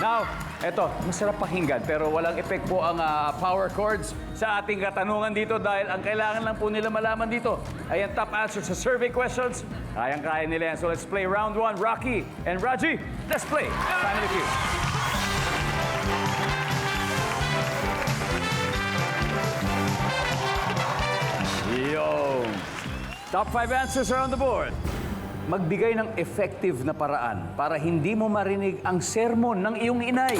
Now, eto, masarap pakinggan pero walang effect po ang power chords sa ating katanungan dito dahil ang kailangan lang po nila malaman dito ay ang top answer sa survey questions. Kayang-kaya nila yan. So let's play round 1. Rocky and Raji, let's play Family Feud. Yo! Top 5 answers are on the board. Magbigay ng effective na paraan para hindi mo marinig ang sermon ng iyong inay.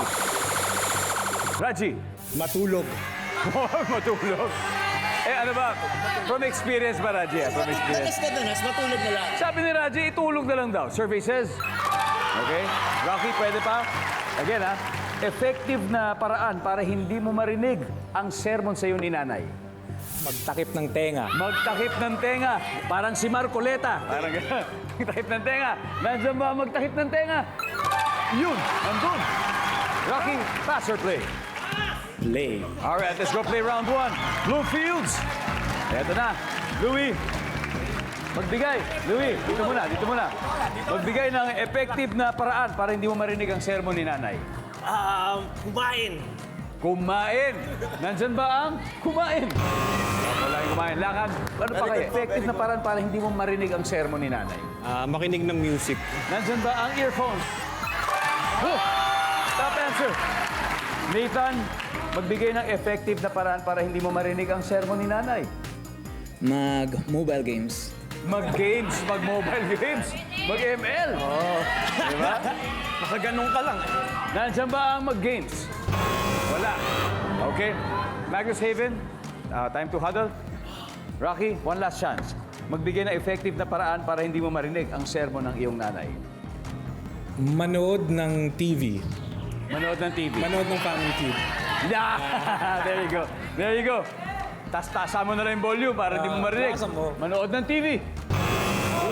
Raji. Matulog. Matulog. Ano ba? From experience ba, Raji? From experience. Matulog na lang. Sabi ni Raji, itulog na lang daw. Survey says. Okay. Rocky, pwede pa? Again, effective na paraan para hindi mo marinig ang sermon sa iyo ni nanay. Magtakip ng tenga. Magtakip ng tenga. Parang si Marcoleta. Parang gano'n. Magtakip ng tenga. Nandiyan ba ang magtakip ng tenga? Yun. Nandun. Rocky, pass or play? Play. Alright, let's go play round 1. Bluefields. Eto na. Louie. Magbigay. Louie, dito muna, dito muna. Magbigay ng effective na paraan para hindi mo marinig ang sermon ni nanay. Kumain. Kumain. Nandyan ba ang kumain? Wala yung kumain. Lakad. Ano pa kaya? Effective na paraan para hindi mo marinig ang sermon ni nanay. Makinig ng music. Nandyan ba ang earphones? Top answer. Nathan, magbigay ng effective na paraan para hindi mo marinig ang sermon ni nanay. Mag-mobile games. Mag-games, mag-mobile games, mag-ML. Diba? Nakaganong ka lang. Nandyan ba ang mag-games? Wala. Okay. Magnus Haven, time to huddle. Rocky, one last chance. Magbigay ng effective na paraan para hindi mo marinig ang sermon ng iyong nanay. Manood ng TV. Manood ng TV. Manood ng Family Feud. Yeah! There you go. There you go. Tas-tasa mo na lang yung volume para hindi mo marinig. taasan mo. Manood ng TV.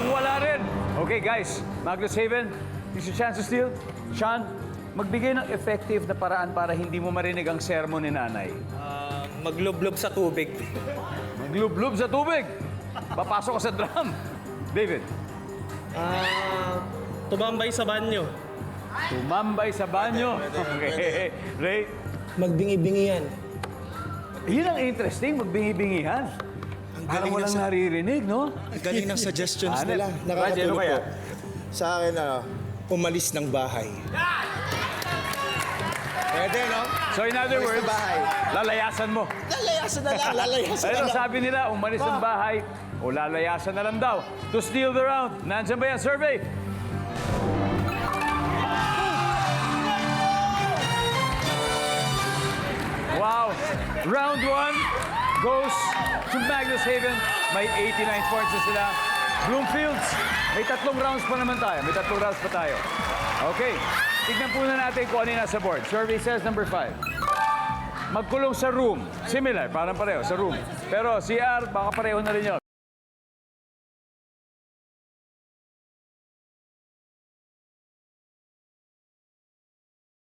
Wala rin. Okay, guys. Magnus Haven, this is your chance to steal. Sean, magbigay ng effective na paraan para hindi mo marinig ang sermon ni nanay. Maglublob sa tubig. Maglublob sa tubig. Papasok ka sa drum. David. Tumambay sa banyo. Tumambay sa banyo. Okay. Ray. Magbingi-bingihan. Yun ang interesting, magbingi-bingihan. Parang walang naririnig, no? Ang galing ng suggestions Ano? nila. Raji, ano Nakakatulog kaya? po. Sa akin, umalis ng bahay. Pwede, no? So in other Umalis words, ng bahay. lalayasan mo. Lalayasan na lang, lalayasan na Pero lang. sabi nila, umalis ng bahay o lalayasan na lang daw. To steal the round. Nandiyan ba yan? Survey? Wow. Round 1 goes to Magnus Haven. May 89 points na sila. Bloomfields, may 3 rounds pa naman tayo. May 3 rounds pa tayo. Okay. Tignan po na natin kung ano yung nasa board. Survey says number 5. Magkulong sa room. Similar, parang pareho sa room. Pero CR, baka pareho na rin yun.